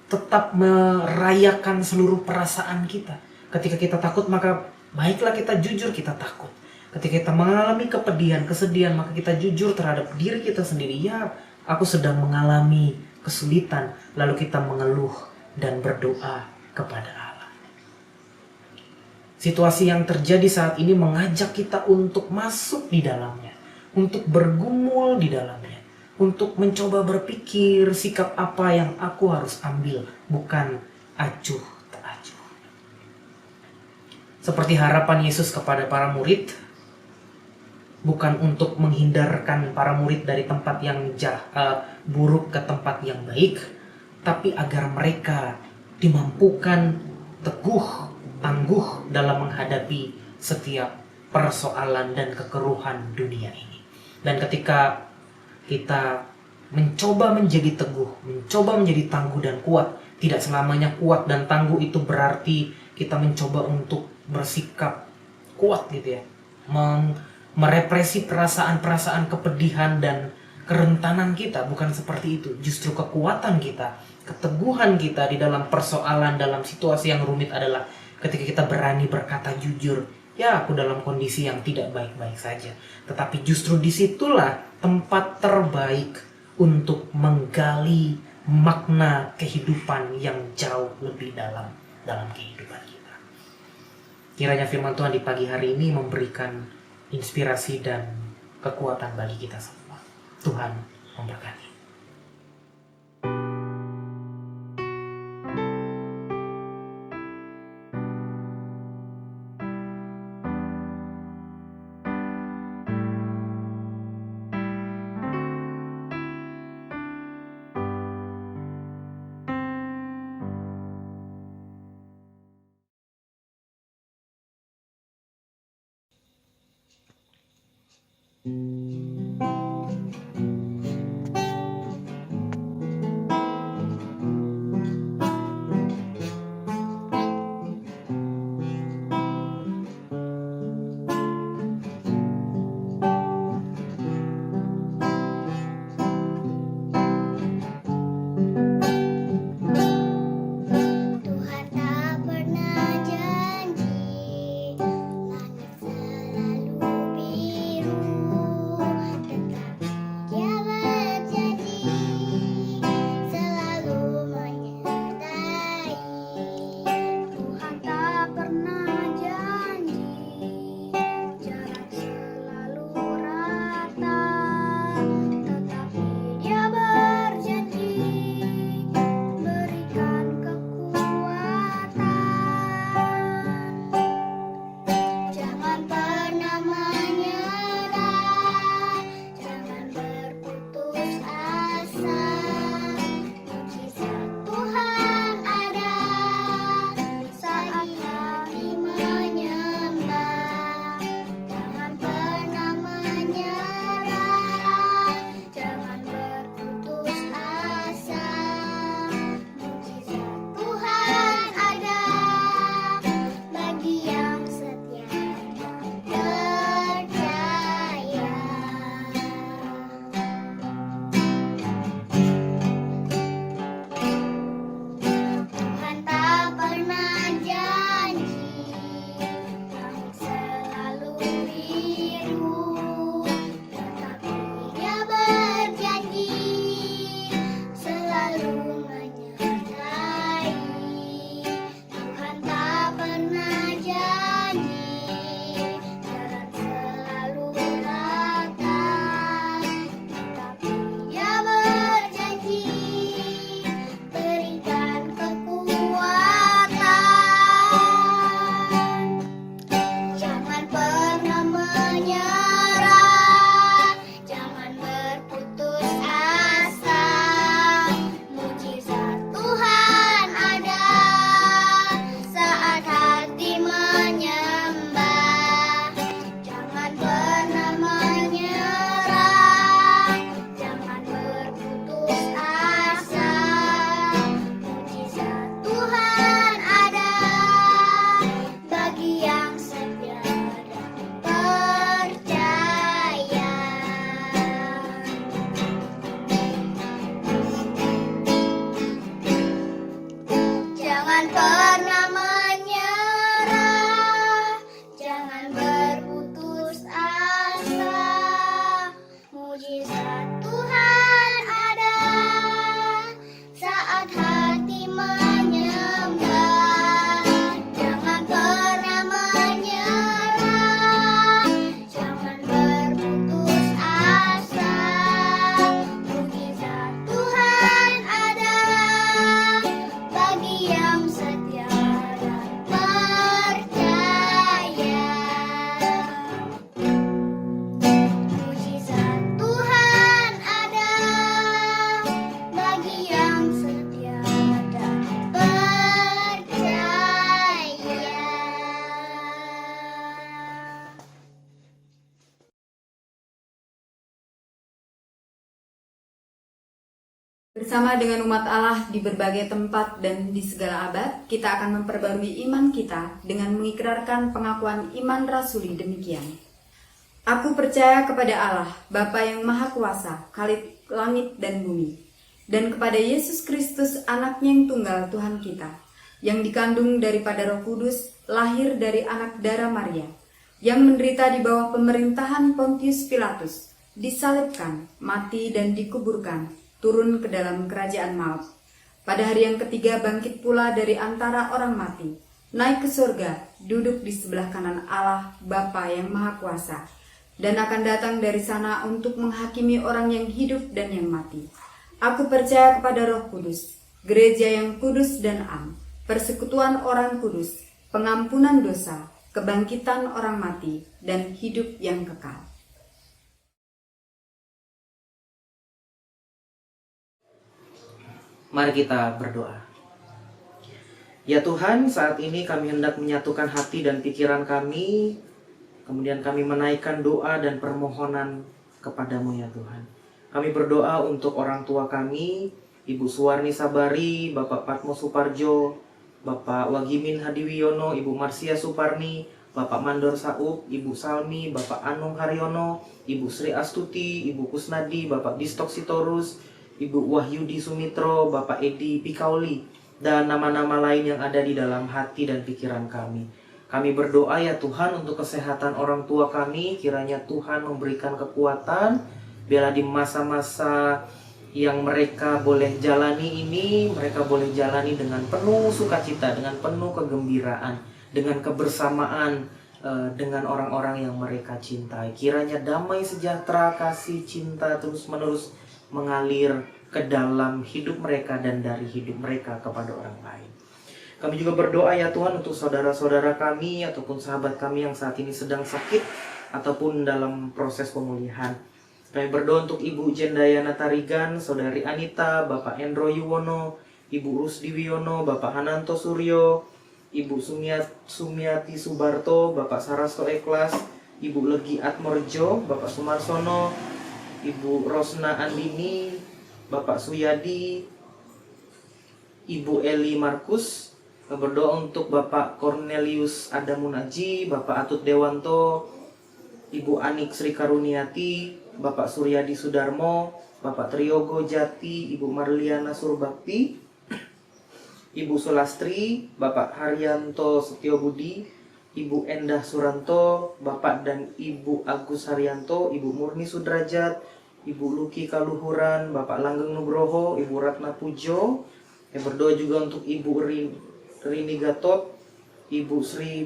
S3: Tetap merayakan seluruh perasaan kita. Ketika kita takut, maka baiklah kita jujur kita takut. Ketika kita mengalami kepedihan, kesedihan, maka kita jujur terhadap diri kita sendiri. Ya, aku sedang mengalami kesulitan. Lalu kita mengeluh dan berdoa kepada Allah. Situasi yang terjadi saat ini mengajak kita untuk masuk di dalamnya, untuk bergumul di dalamnya, untuk mencoba berpikir sikap apa yang aku harus ambil, bukan acuh tak acuh. Seperti harapan Yesus kepada para murid, bukan untuk menghindarkan para murid dari tempat yang buruk ke tempat yang baik, tapi agar mereka dimampukan teguh, tangguh dalam menghadapi setiap persoalan dan kekeruhan dunia ini. Dan ketika kita mencoba menjadi teguh, mencoba menjadi tangguh dan kuat, tidak selamanya kuat dan tangguh itu berarti kita mencoba untuk bersikap kuat gitu ya, merepresi perasaan-perasaan kepedihan dan kerentanan kita. Bukan seperti itu. Justru kekuatan kita, keteguhan kita di dalam persoalan, dalam situasi yang rumit adalah ketika kita berani berkata jujur, ya aku dalam kondisi yang tidak baik-baik saja. Tetapi justru disitulah tempat terbaik untuk menggali makna kehidupan yang jauh lebih dalam kehidupan kita. Kiranya firman Tuhan di pagi hari ini memberikan inspirasi dan kekuatan bagi kita semua. Tuhan memberkati.
S6: Jangan pernah menyerah, jangan berputus
S1: Bersama dengan umat Allah di berbagai tempat dan di segala abad, kita akan memperbarui iman kita dengan mengikrarkan pengakuan iman rasuli demikian. Aku percaya kepada Allah, Bapa yang Maha Kuasa, Khalik langit dan bumi, dan kepada Yesus Kristus, anaknya yang tunggal Tuhan kita, yang dikandung daripada Roh Kudus, lahir dari anak darah Maria, yang menderita di bawah pemerintahan Pontius Pilatus, disalibkan, mati dan dikuburkan, turun ke dalam kerajaan maut. Pada hari yang ketiga bangkit pula dari antara orang mati, naik ke surga, duduk di sebelah kanan Allah Bapa yang Maha Kuasa, dan akan datang dari sana untuk menghakimi orang yang hidup dan yang mati. Aku percaya kepada Roh Kudus, gereja yang kudus dan am, persekutuan orang kudus, pengampunan dosa, kebangkitan orang mati, dan hidup yang kekal.
S3: Mari kita berdoa. Ya Tuhan, saat ini kami hendak menyatukan hati dan pikiran kami, kemudian kami menaikkan doa dan permohonan kepadamu ya Tuhan. Kami berdoa untuk orang tua kami, Ibu Suwarni Sabari, Bapak Patmo Suparjo, Bapak Wagimin Hadiwiono, Ibu Marsia Suparni, Bapak Mandor Saup, Ibu Salmi, Bapak Anung Haryono, Ibu Sri Astuti, Ibu Kusnadi, Bapak Distok Sitorus, Ibu Wahyudi Sumitro, Bapak Edi Pikauli, dan nama-nama lain yang ada di dalam hati dan pikiran kami. Kami berdoa ya Tuhan untuk kesehatan orang tua kami, kiranya Tuhan memberikan kekuatan, biarlah di masa-masa yang mereka boleh jalani ini, mereka boleh jalani dengan penuh sukacita, dengan penuh kegembiraan, dengan kebersamaan dengan orang-orang yang mereka cintai. Kiranya damai sejahtera, kasih, cinta terus-menerus mengalir ke dalam hidup mereka dan dari hidup mereka kepada orang lain. Kami juga berdoa ya Tuhan untuk saudara-saudara kami ataupun sahabat kami yang saat ini sedang sakit ataupun dalam proses pemulihan. Kami berdoa untuk Ibu Jendayana Tarigan, Saudari Anita, Bapak Endro Yuwono, Ibu Rusdi Wiono, Bapak Hananto Suryo, Ibu Sumiati Subarto, Bapak Sarasto Eklas, Ibu Legi Atmorjo, Bapak Sumarsono, Ibu Rosna Andini, Bapak Suyadi, Ibu Eli Markus. Berdoa untuk Bapak Cornelius Adamunaji, Bapak Atut Dewanto, Ibu Anik Sri Karuniati, Bapak Suryadi Sudarmo, Bapak Triyogo Jati, Ibu Marliana Surbakti, Ibu Sulastri, Bapak Haryanto Setiobudi, Ibu Endah Suranto, Bapak dan Ibu Agus Haryanto, Ibu Murni Sudrajat, Ibu Luki Kaluhuran, Bapak Langgeng Nugroho, Ibu Ratna Pujo. Berdoa juga untuk Ibu Rini Gatot, Ibu Sri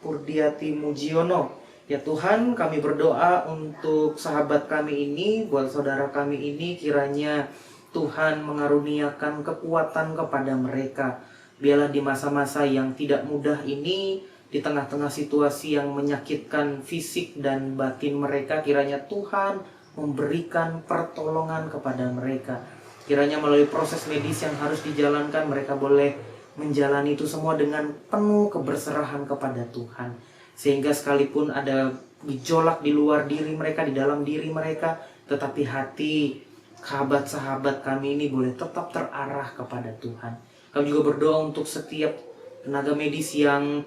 S3: Purdiati Mujiono. Ya Tuhan, kami berdoa untuk sahabat kami ini, buat saudara kami ini, kiranya Tuhan mengaruniakan kekuatan kepada mereka. Biarlah di masa-masa yang tidak mudah ini, di tengah-tengah situasi yang menyakitkan fisik dan batin mereka, kiranya Tuhan memberikan pertolongan kepada mereka. Kiranya melalui proses medis yang harus dijalankan, mereka boleh menjalani itu semua dengan penuh keberserahan kepada Tuhan. Sehingga sekalipun ada gejolak di luar diri mereka, di dalam diri mereka, tetapi hati sahabat-sahabat kami ini boleh tetap terarah kepada Tuhan. Kami juga berdoa untuk setiap tenaga medis yang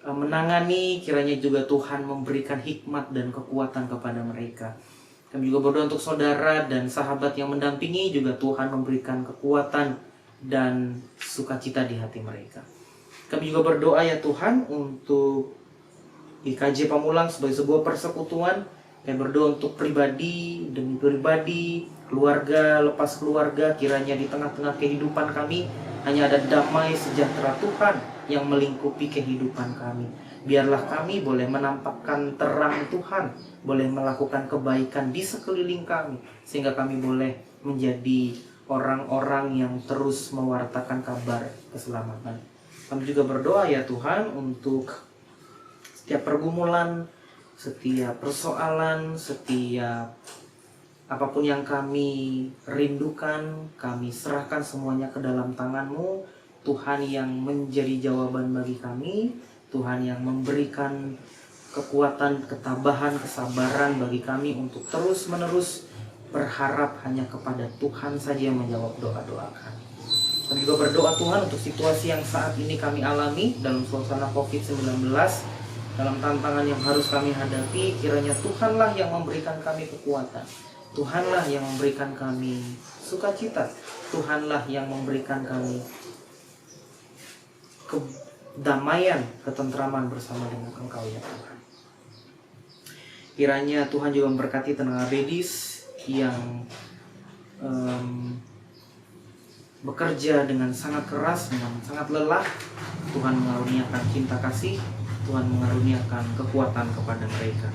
S3: menangani, kiranya juga Tuhan memberikan hikmat dan kekuatan kepada mereka. Kami juga berdoa untuk saudara dan sahabat yang mendampingi, juga Tuhan memberikan kekuatan dan sukacita di hati mereka. Kami juga berdoa ya Tuhan untuk GKJ Pamulang sebagai sebuah persekutuan. Kami berdoa untuk pribadi demi pribadi, keluarga lepas keluarga, kiranya di tengah-tengah kehidupan kami hanya ada damai sejahtera Tuhan yang melingkupi kehidupan kami. Biarlah kami boleh menampakkan terang Tuhan, boleh melakukan kebaikan di sekeliling kami, sehingga kami boleh menjadi orang-orang yang terus mewartakan kabar keselamatan. Kami juga berdoa ya Tuhan untuk setiap pergumulan, setiap persoalan, setiap apapun yang kami rindukan, kami serahkan semuanya ke dalam tangan-Mu. Tuhan yang menjadi jawaban bagi kami, Tuhan yang memberikan kekuatan, ketabahan, kesabaran bagi kami untuk terus-menerus berharap hanya kepada Tuhan saja yang menjawab doa-doa kami. Kami juga berdoa Tuhan untuk situasi yang saat ini kami alami dalam suasana COVID-19, dalam tantangan yang harus kami hadapi. Kiranya Tuhanlah yang memberikan kami kekuatan, Tuhanlah yang memberikan kami sukacita, Tuhanlah yang memberikan kami kedamaian, ketentraman bersama dengan Engkau ya Tuhan. Kiranya Tuhan juga memberkati tenaga medis yang bekerja dengan sangat keras, dengan sangat lelah. Tuhan mengaruniakan cinta kasih, Tuhan mengaruniakan kekuatan kepada mereka.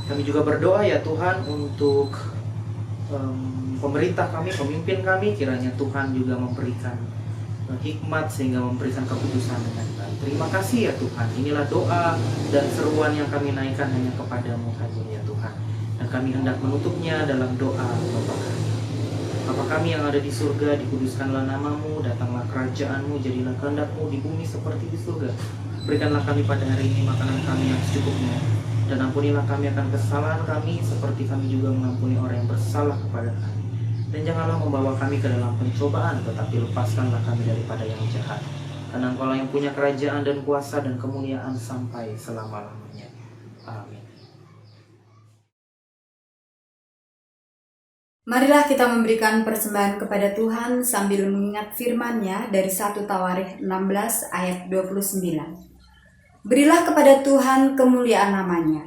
S3: Kami juga berdoa ya Tuhan untuk pemerintah kami, pemimpin kami. Kiranya Tuhan juga memberikan hikmat sehingga memberikan keputusan dengan baik. Terima kasih ya Tuhan. Inilah doa dan seruan yang kami naikkan hanya kepadamu saja ya Tuhan. Dan kami hendak menutupnya dalam doa Bapa kami. Bapa kami yang ada di surga, dikuduskanlah namamu, datanglah kerajaanmu, jadilah kehendakmu di bumi seperti di surga. Berikanlah kami pada hari ini makanan kami yang secukupnya, dan ampunilah kami akan kesalahan kami, seperti kami juga mengampuni orang yang bersalah kepada kami. Dan janganlah membawa kami ke dalam pencobaan, tetapi lepaskanlah kami daripada yang jahat. Karena Engkau lah yang punya kerajaan dan kuasa dan kemuliaan sampai selama-lamanya. Amin.
S1: Marilah kita memberikan persembahan kepada Tuhan sambil mengingat firman-Nya dari 1 Tawarikh 16 ayat 29. Berilah kepada Tuhan kemuliaan namanya,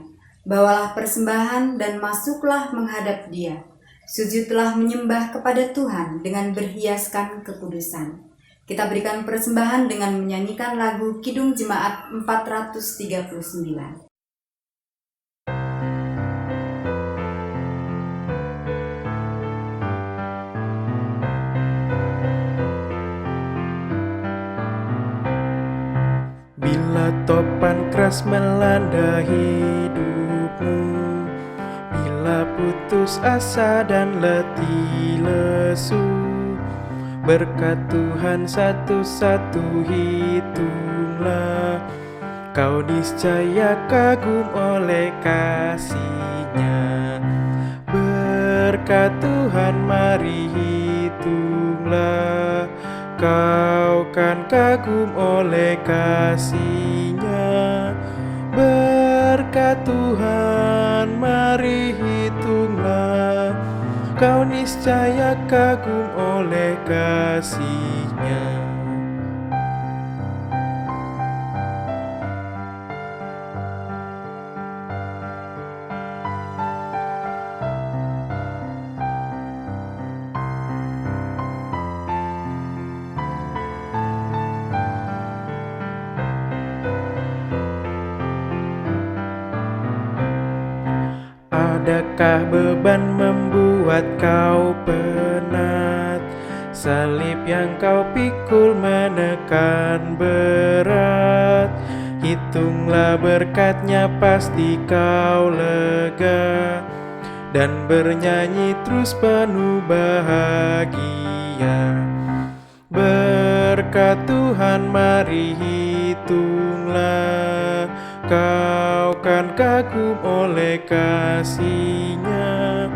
S1: bawalah persembahan dan masuklah menghadap Dia. Sujudlah menyembah kepada Tuhan dengan berhiaskan kekudusan. Kita berikan persembahan dengan menyanyikan lagu Kidung Jemaat 439.
S2: Bila topan keras melanda hidupmu, bila putus asa dan letih lesu, berkat Tuhan satu-satu hitunglah, kau niscaya kagum oleh kasih-Nya. Berkat Tuhan mari hitunglah, kau kan kagum oleh kasih-Nya. Berkat Tuhan mari hitunglah, kau niscaya kagum oleh kasih-Nya. Adakah beban membuat kau penat? Salib yang kau pikul menekan berat. Hitunglah berkat-Nya pasti kau lega, dan bernyanyi terus penuh bahagia. Berkat Tuhan mari hitunglah, kau kan kagum oleh kasih-Nya.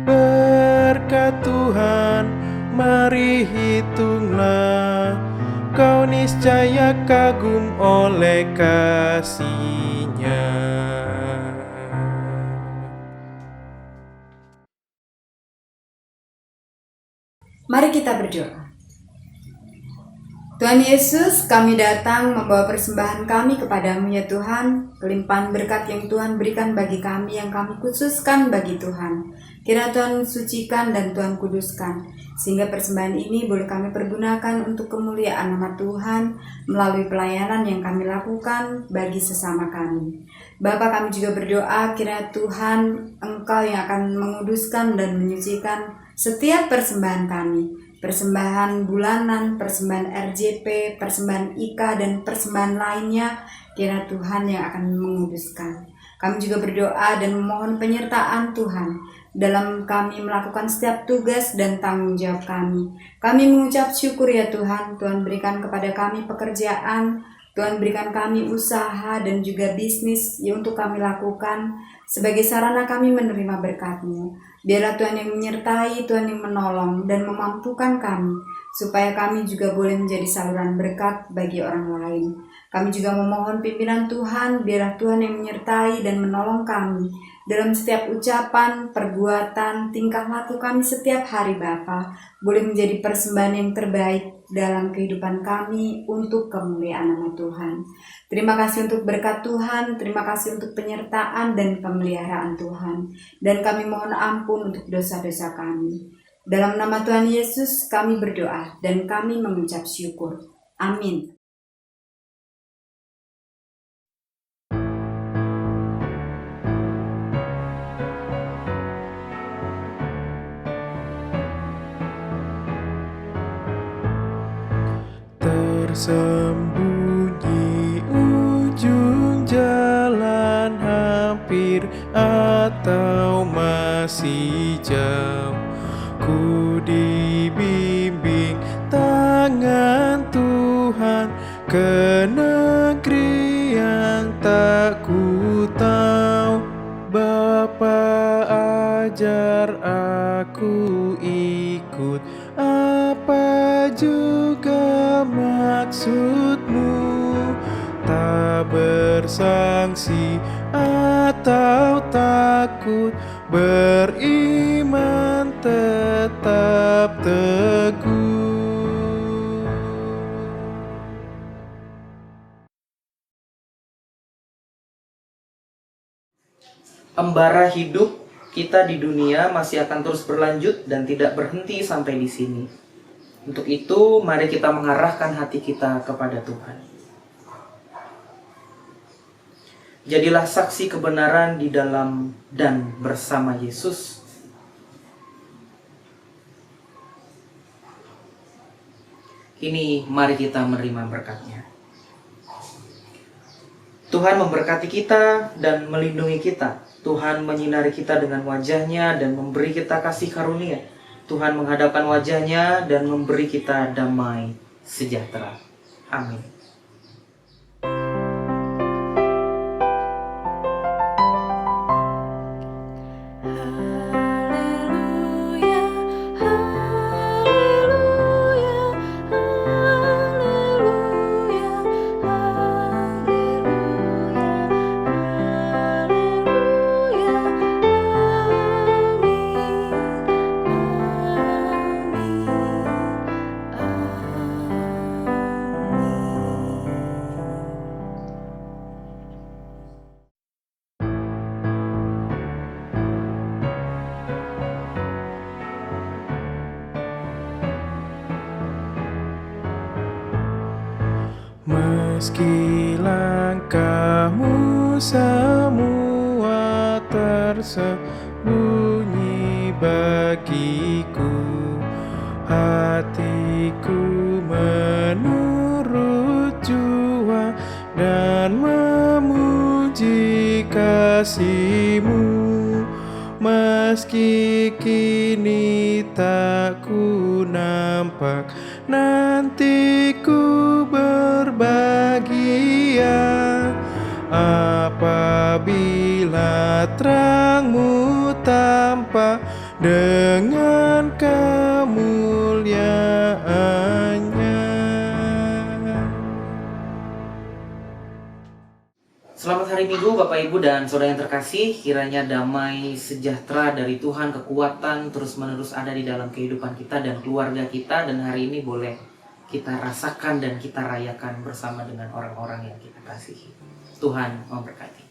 S2: Berkat Tuhan mari hitunglah, kau niscaya kagum oleh kasih-Nya.
S1: Mari kita berdoa. Tuhan Yesus, kami datang membawa persembahan kami kepadamu ya Tuhan. Kelimpahan berkat yang Tuhan berikan bagi kami, yang kami khususkan bagi Tuhan. Kiranya Tuhan sucikan dan Tuhan kuduskan, sehingga persembahan ini boleh kami pergunakan untuk kemuliaan nama Tuhan melalui pelayanan yang kami lakukan bagi sesama kami. Bapa, kami juga berdoa kiranya Tuhan Engkau yang akan menguduskan dan menyucikan setiap persembahan kami. Persembahan bulanan, persembahan RJP, persembahan IKA, dan persembahan lainnya, kiranya Tuhan yang akan menguduskan. Kami juga berdoa dan memohon penyertaan Tuhan dalam kami melakukan setiap tugas dan tanggung jawab kami. Kami mengucap syukur ya Tuhan, Tuhan berikan kepada kami pekerjaan, Tuhan berikan kami usaha dan juga bisnis yang untuk kami lakukan sebagai sarana kami menerima berkat-Mu. Biarlah Tuhan yang menyertai, Tuhan yang menolong dan memampukan kami, supaya kami juga boleh menjadi saluran berkat bagi orang lain. Kami juga memohon pimpinan Tuhan, biarlah Tuhan yang menyertai dan menolong kami dalam setiap ucapan, perbuatan, tingkah laku kami setiap hari Bapa, boleh menjadi persembahan yang terbaik dalam kehidupan kami untuk kemuliaan nama Tuhan. Terima kasih untuk berkat Tuhan, terima kasih untuk penyertaan dan pemeliharaan Tuhan. Dan kami mohon ampun untuk dosa-dosa kami. Dalam nama Tuhan Yesus kami berdoa dan kami mengucap syukur. Amin.
S2: Tersembunyi ujung jalan hampir atau masih jauh, ku dibimbing tangan Tuhan ke negeri yang tak ku tahu. Bapa ajar aku ikut, apa juga maksudmu, tak bersangsi atau takut, beriman tetap teguh.
S3: Embara hidup kita di dunia masih akan terus berlanjut dan tidak berhenti sampai di sini. Untuk itu, mari kita mengarahkan hati kita kepada Tuhan. Jadilah saksi kebenaran di dalam dan bersama Yesus. Kini mari kita menerima berkat-Nya. Tuhan memberkati kita dan melindungi kita. Tuhan menyinari kita dengan wajah-Nya dan memberi kita kasih karunia. Tuhan menghadapkan wajah-Nya dan memberi kita damai sejahtera. Amin.
S4: Haleluya, haleluya, haleluya, haleluya,
S2: Meski langkahmu semua tersembunyi bagiku, hatiku menurut jua dan memuji kasih-Mu. Meski kini tak ku nampak, nanti ku berbahagia apabila terang-Mu tampak dengan kemuliaan-Nya.
S3: Selamat hari Minggu Bapak Ibu dan Saudara yang terkasih. Kiranya damai sejahtera dari Tuhan, kekuatan terus-menerus ada di dalam kehidupan kita dan keluarga kita. Dan hari ini boleh kita rasakan dan kita rayakan bersama dengan orang-orang yang kita kasihi. Tuhan memberkati.